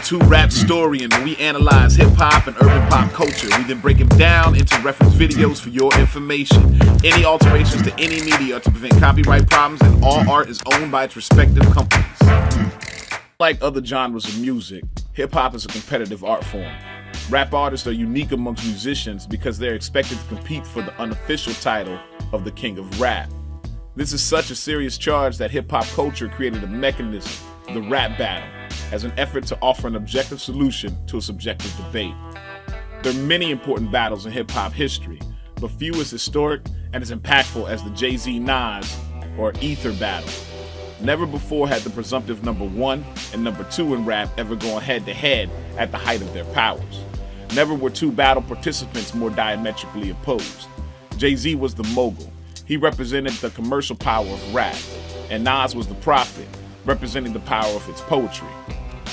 two rap historian, and we analyze hip-hop and urban pop culture. We then break them down into reference videos for your information. Any alterations to any media are to prevent copyright problems, and all art is owned by its respective companies. Like other genres of music, hip-hop is a competitive art form. Rap artists are unique amongst musicians because they're expected to compete for the unofficial title of the king of rap. This is such a serious charge that hip-hop culture created a mechanism, the rap battle, as an effort to offer an objective solution to a subjective debate. There are many important battles in hip-hop history, but few as historic and as impactful as the Jay-Z-Nas or Ether battle. Never before had the presumptive number 1 and number 2 in rap ever gone head-to-head at the height of their powers. Never were two battle participants more diametrically opposed. Jay-Z was the mogul. He represented the commercial power of rap, and Nas was the prophet, representing the power of its poetry.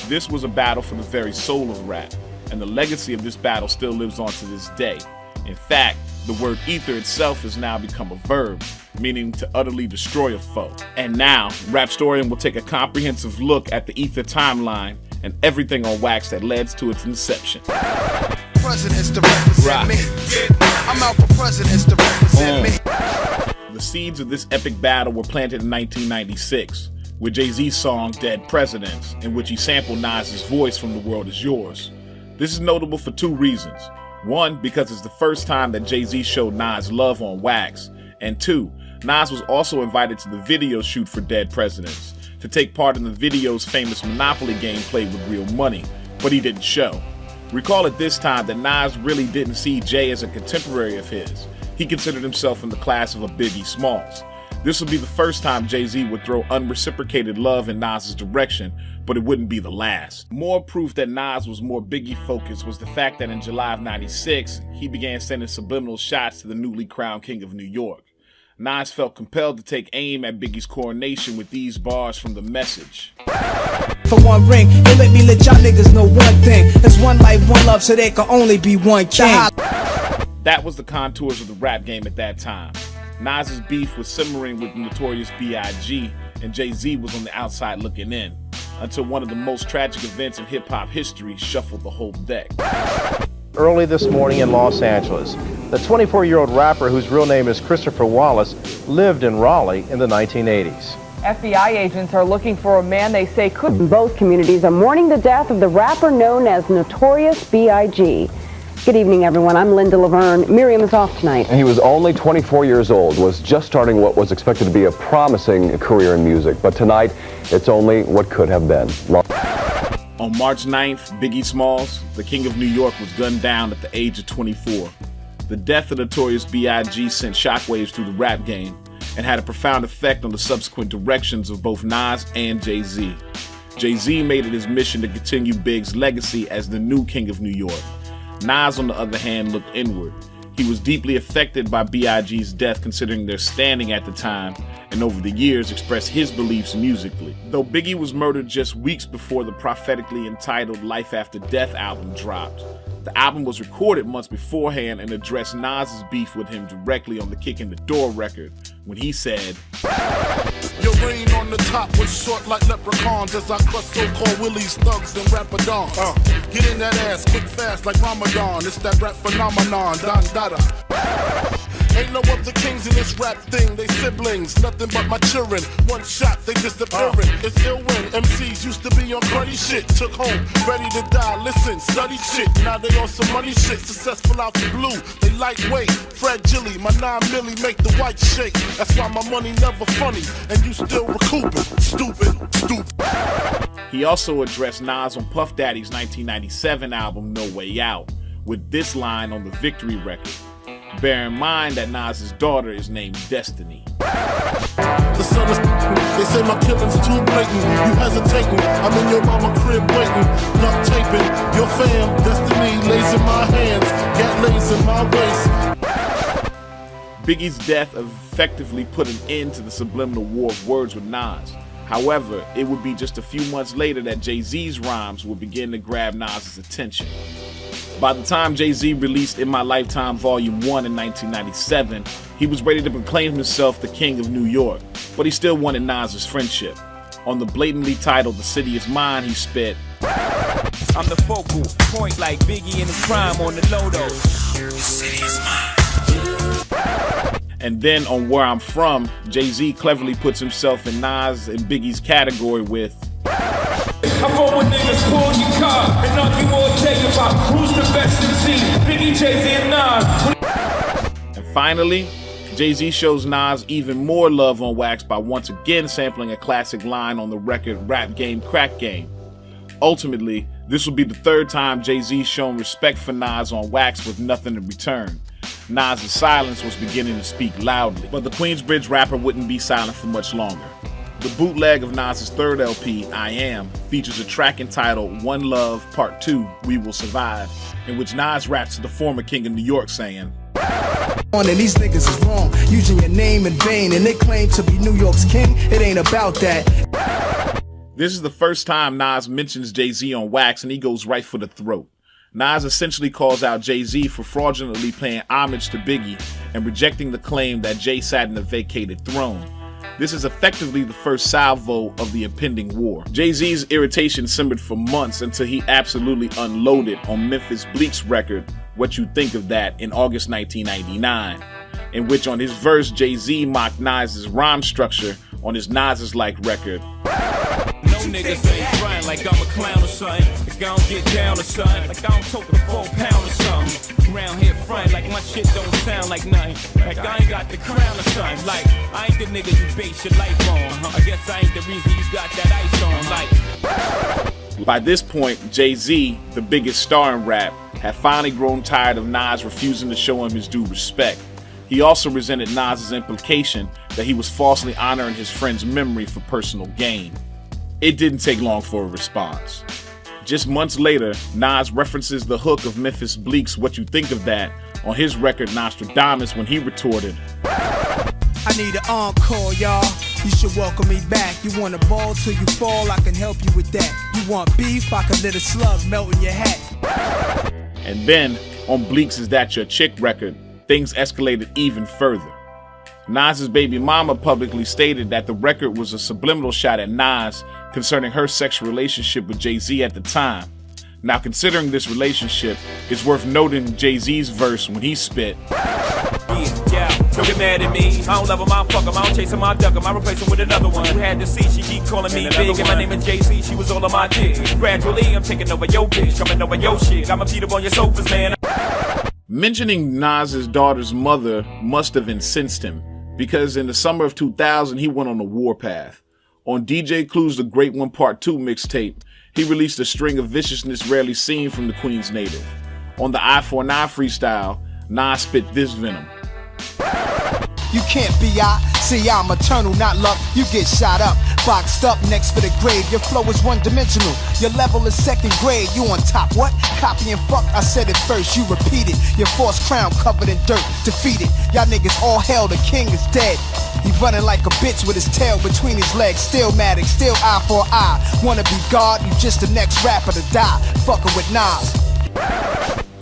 This was a battle for the very soul of rap, and the legacy of this battle still lives on to this day. In fact, the word ether itself has now become a verb, meaning to utterly destroy a foe. And now, Rapstorian will take a comprehensive look at the ether timeline and everything on wax that led to its inception. Presidents to represent me. I'm out for presidents to represent me. The seeds of this epic battle were planted in 1996 with Jay-Z's song Dead Presidents, in which he sampled Nas's voice from The World Is Yours. This is notable for two reasons. One, because it's the first time that Jay-Z showed Nas love on wax, and two, Nas was also invited to the video shoot for Dead Presidents to take part in the video's famous Monopoly game played with real money, but he didn't show. Recall at this time that Nas really didn't see Jay as a contemporary of his. He considered himself in the class of a Biggie Smalls. This would be the first time Jay-Z would throw unreciprocated love in Nas's direction, but it wouldn't be the last. More proof that Nas was more Biggie focused was the fact that in July of '96, he began sending subliminal shots to the newly crowned King of New York. Nas felt compelled to take aim at Biggie's coronation with these bars from The Message. For one ring, they let me let y'all niggas know one thing. There's one life, one love, so there can only be one king. That was the contours of the rap game at that time. Nas's beef was simmering with Notorious B.I.G., and Jay-Z was on the outside looking in, until one of the most tragic events in hip-hop history shuffled the whole deck. Early this morning in Los Angeles, the 24-year-old rapper whose real name is Christopher Wallace lived in Raleigh in the 1980s. FBI agents are looking for a man they say could. Both communities are mourning the death of the rapper known as Notorious B.I.G. Good evening, everyone. I'm Linda Laverne. Miriam is off tonight. He was only 24 years old, was just starting what was expected to be a promising career in music, but tonight it's only what could have been. On March 9th, Biggie Smalls, the King of New York, was gunned down at the age of 24. The death of Notorious B.I.G. sent shockwaves through the rap game and had a profound effect on the subsequent directions of both Nas and Jay-Z. Jay-Z made it his mission to continue Big's legacy as the new King of New York. Nas, on the other hand, looked inward. He was deeply affected by B.I.G.'s death, considering their standing at the time, and over the years expressed his beliefs musically. Though Biggie was murdered just weeks before the prophetically entitled Life After Death album dropped, the album was recorded months beforehand and addressed Nas's beef with him directly on the Kick in the Door record, when he said, "Your reign on the top was short like leprechauns as I crush so-called willies, thugs, and rapadons. Get in that ass quick fast like Ramadan. It's that rap phenomenon, Don Dada. Ain't no other kings in this rap thing, they siblings, nothing but my children. One shot, they disappearing. It's ill when MCs used to be on cruddy shit. Took home, ready to die, listen, study shit. Now they on some money shit, successful out the blue. They lightweight, fragile, my 9 milli make the white shake. That's why my money never funny, and you still recouping. Stupid, stupid." He also addressed Nas on Puff Daddy's 1997 album No Way Out, with this line on the Victory record. Bear in mind that Nas's daughter is named Destiny. The son is, they say my killing's too blatant. You hesitating, I'm in your mama crib waiting. Duct taping, your fam, Destiny lays in my hands, gat lays in my waist. Biggie's death effectively put an end to the subliminal war of words with Nas. However, it would be just a few months later that Jay-Z's rhymes would begin to grab Nas's attention. By the time Jay-Z released In My Lifetime Volume 1 in 1997, he was ready to proclaim himself the King of New York, but he still wanted Nas's friendship. On the blatantly titled The City Is Mine, he spit, I'm the focal point like Biggie in his prime on the low-doh. The city is mine. And then on Where I'm From, Jay-Z cleverly puts himself in Nas and Biggie's category with I fought with niggas pull your car and argue or take about who's the best MC, Biggie, Jay-Z, and Nas. And finally, Jay-Z shows Nas even more love on Wax by once again sampling a classic line on the record Rap Game, Crack Game. Ultimately, this will be the third time Jay-Z's shown respect for Nas on Wax with nothing in return. Nas' silence was beginning to speak loudly, but the Queensbridge rapper wouldn't be silent for much longer. The bootleg of Nas' third LP, I Am, features a track entitled One Love Part 2, We Will Survive, in which Nas raps to the former king of New York saying, And these niggas is wrong, using your name in vain, and they claim to be New York's king. It ain't about that. This is the first time Nas mentions Jay-Z on Wax, and he goes right for the throat. Nas essentially calls out Jay-Z for fraudulently paying homage to Biggie and rejecting the claim that Jay sat in a vacated throne. This is effectively the first salvo of the impending war. Jay-Z's irritation simmered for months until he absolutely unloaded on Memphis Bleek's record, What You Think of That, in August 1999, in which on his verse, Jay-Z mocked Nas' rhyme structure on his Nas-like record. No niggas ain't frontin' like I'm a clown or something. Like I don't get down or something. Like I don't tote a 4 pound or something. Round here frontin' like my shit don't sound like nothing. Like I ain't got the crown or something. Like I ain't the nigga you base your life on. I guess I ain't the reason you got that ice on. Like By this point, Jay-Z, the biggest star in rap, had finally grown tired of Nas refusing to show him his due respect. He also resented Nas' implication that he was falsely honoring his friend's memory for personal gain. It didn't take long for a response. Just months later, Nas references the hook of Memphis Bleek's What You Think of That on his record Nostradamus when he retorted, I need an encore, y'all. You should welcome me back. You want a ball till you fall, I can help you with that. You want beef, I can let a slug melt in your hat. And then, on Bleek's Is That Your Chick record, things escalated even further. Nas' baby mama publicly stated that the record was a subliminal shot at Nas concerning her sexual relationship with Jay-Z at the time. Now, considering this relationship, it's worth noting Jay-Z's verse when he spit, yeah, don't get mad at me. I don't love him, I don't fuck him, I don't chase him, I duck him, I replace him with another one. You had to see, she keep calling me big, and my name is Jay-Z, she was all on my dick. Gradually, I'm taking over your bitch, coming over your shit. I'ma beat up on your sofas, man. Mentioning Nas' daughter's mother must have incensed him, because in the summer of 2000, he went on a warpath. On DJ Clue's The Great One Part 2 mixtape, he released a string of viciousness rarely seen from the Queens native. On the I-49 freestyle, Nas spit this venom. You can't be see, I'm eternal, not luck. You get shot up, boxed up next for the grave. Your flow is one-dimensional, your level is second grade. You on top, what? Copy and fuck, I said it first, you repeat it. Your false crown covered in dirt, defeated. Y'all niggas all hell, the king is dead. He running like a bitch with his tail between his legs. Still Matic, still eye for eye. Wanna be God, you just the next rapper to die. Fucking with Nas.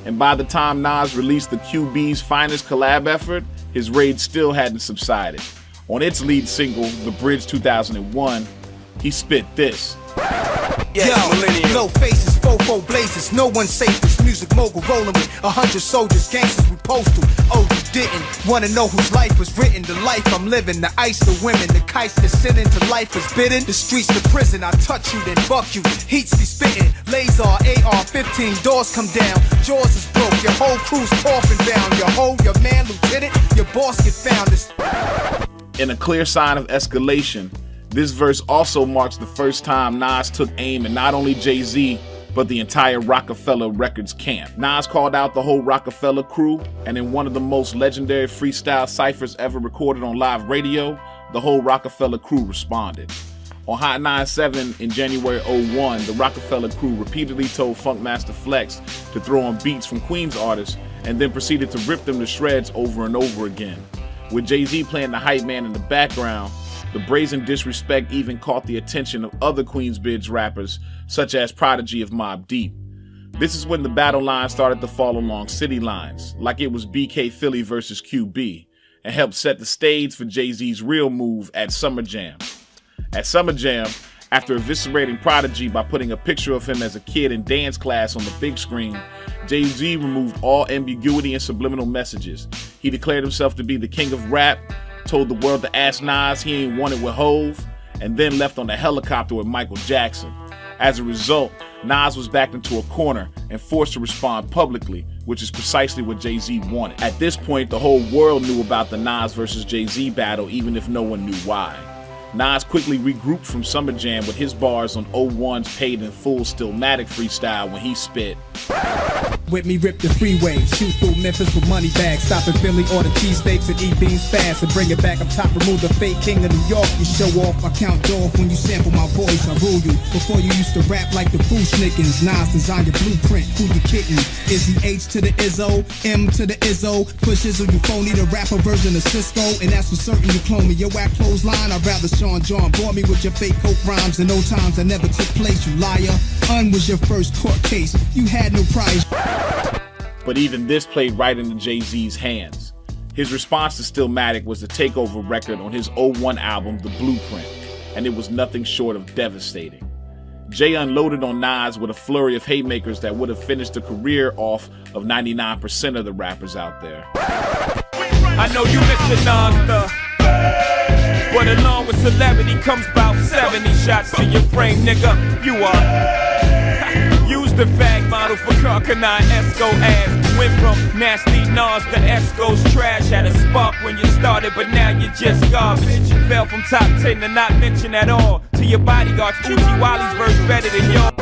And by the time Nas released the QB's finest collab effort, his rage still hadn't subsided. On its lead single, The Bridge 2001, he spit this. Yo, no faces, fofo blazes, no one safe. This music mogul rolling with 100 soldiers, gangsters we postal. Oh, you didn't wanna know whose life was written? The life I'm living, the ice, the women, the kites that sent into life is bidden. The streets, the prison, I touch you, then buck you. Heats be spitting, laser, AR-15, doors come down. Jaws is broke, your whole crew's coffin bound. Your man, lieutenant, your boss get found. In a clear sign of escalation, this verse also marks the first time Nas took aim at not only Jay-Z, but the entire Rockefeller Records camp. Nas called out the whole Rockefeller crew, and in one of the most legendary freestyle ciphers ever recorded on live radio, the whole Rockefeller crew responded. On Hot 97 in January 01, the Rockefeller crew repeatedly told Funkmaster Flex to throw on beats from Queens artists, and then proceeded to rip them to shreds over and over again. With Jay-Z playing the hype man in the background, the brazen disrespect even caught the attention of other Queensbridge rappers, such as Prodigy of Mobb Deep. This is when the battle lines started to fall along city lines, like it was BK Philly versus QB, and helped set the stage for Jay-Z's real move at Summer Jam. At Summer Jam, After eviscerating Prodigy by putting a picture of him as a kid in dance class on the big screen, Jay-Z removed all ambiguity and subliminal messages. He declared himself to be the king of rap, told the world to ask Nas he ain't want it with Hove, and then left on a helicopter with Michael Jackson. As a result, Nas was backed into a corner and forced to respond publicly, which is precisely what Jay-Z wanted. At this point, the whole world knew about the Nas versus Jay-Z battle, even if no one knew why. Nas quickly regrouped from Summer Jam with his bars on 01's Paid in Full Stillmatic freestyle when he spit. With me, rip the freeway, shoot through Memphis with money bags, stop in Philly, order cheesesteaks and eat beans fast, and bring it back up top, remove the fake king of New York. You show off, I count off when you sample my voice, I rule you. Before you used to rap like the Fooshnickens, Nas designed your blueprint, who you kidding? Is he H to the Izzo, M to the Izzo, push Izzo, you phony, the rapper version of Cisco, and that's for certain you clone me. Your whack clothesline, I'd rather Sean John bore me with your fake coke rhymes, and no times that never took place, you liar. Was your first court case, you had no prize. But even this played right into Jay-Z's hands. His response to Stillmatic was the Takeover record on his 01 album, The Blueprint, and it was nothing short of devastating. Jay unloaded on Nas with a flurry of haymakers that would have finished the career off of 99% of the rappers out there. I know you miss the Nas, but along with celebrity comes about 70 shots to your frame, nigga. You are. Use the fag model for Carcanine Esco ass. Went from nasty Nas to Esco's trash. Had a spark when you started, but now you're just garbage. Fell from top 10 to not mention at all. To your bodyguards, Uchi Wally's verse better than yours.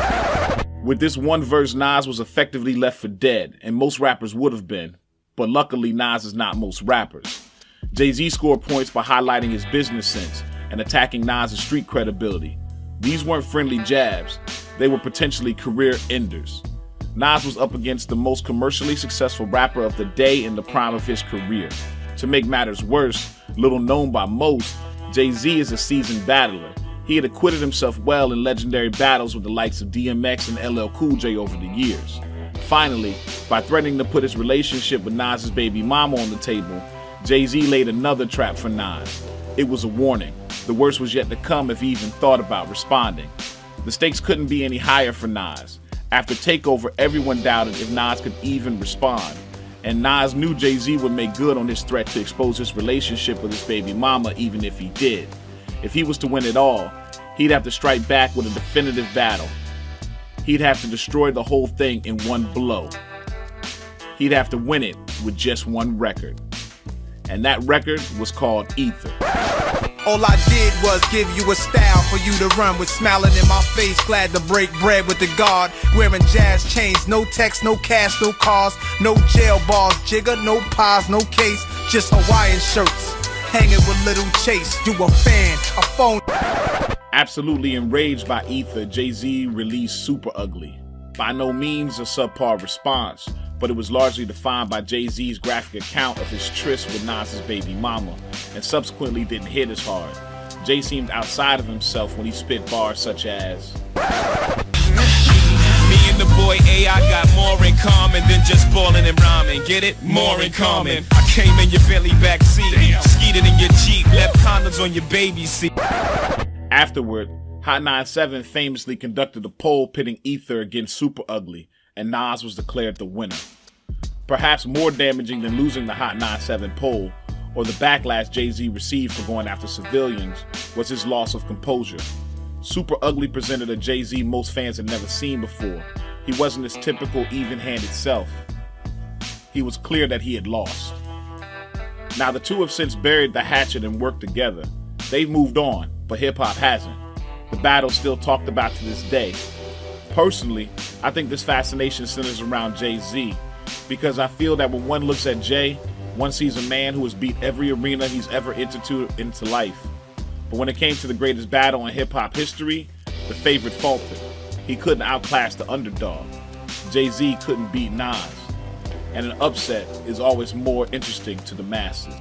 With this one verse, Nas was effectively left for dead, and most rappers would have been. But luckily, Nas is not most rappers. Jay-Z scored points by highlighting his business sense and attacking Nas' street credibility. These weren't friendly jabs, they were potentially career enders. Nas was up against the most commercially successful rapper of the day in the prime of his career. To make matters worse, little known by most, Jay-Z is a seasoned battler. He had acquitted himself well in legendary battles with the likes of DMX and LL Cool J over the years. Finally, by threatening to put his relationship with Nas' baby mama on the table, Jay-Z laid another trap for Nas. It was a warning. The worst was yet to come if he even thought about responding. The stakes couldn't be any higher for Nas. After Takeover, everyone doubted if Nas could even respond. And Nas knew Jay-Z would make good on his threat to expose his relationship with his baby mama even if he did. If he was to win it all, he'd have to strike back with a definitive battle. He'd have to destroy the whole thing in one blow. He'd have to win it with just one record. And that record was called Ether. All I did was give you a style for you to run with, smiling in my face, glad to break bread with the guard. Wearing jazz chains, no text, no cash, no cars, no jail bars, jigger, no pies, no case, just Hawaiian shirts, hanging with Little Chase. You a fan, a phone. Absolutely enraged by Ether, Jay-Z released Super Ugly. By no means a subpar response, but it was largely defined by Jay-Z's graphic account of his tryst with Nas' baby mama, and subsequently didn't hit as hard. Jay seemed outside of himself when he spit bars such as, me and the boy AI got more in common than just balling and rhyming. Get it? More in common. I came in your Bentley backseat, skeeted in your Jeep, left condoms on your baby seat. Afterward, Hot 97 famously conducted a poll pitting Ether against Super Ugly, and Nas was declared the winner. Perhaps more damaging than losing the Hot 97 poll, or the backlash Jay-Z received for going after civilians, was his loss of composure. Super Ugly presented a Jay-Z most fans had never seen before. He wasn't his typical even-handed self. He was clear that he had lost. Now the two have since buried the hatchet and worked together. They've moved on, but hip-hop hasn't. The battle's still talked about to this day. Personally, I think this fascination centers around Jay-Z, because I feel that when one looks at Jay, one sees a man who has beat every arena he's ever entered into life. But when it came to the greatest battle in hip-hop history, the favorite faltered. He couldn't outclass the underdog. Jay-Z couldn't beat Nas. And an upset is always more interesting to the masses.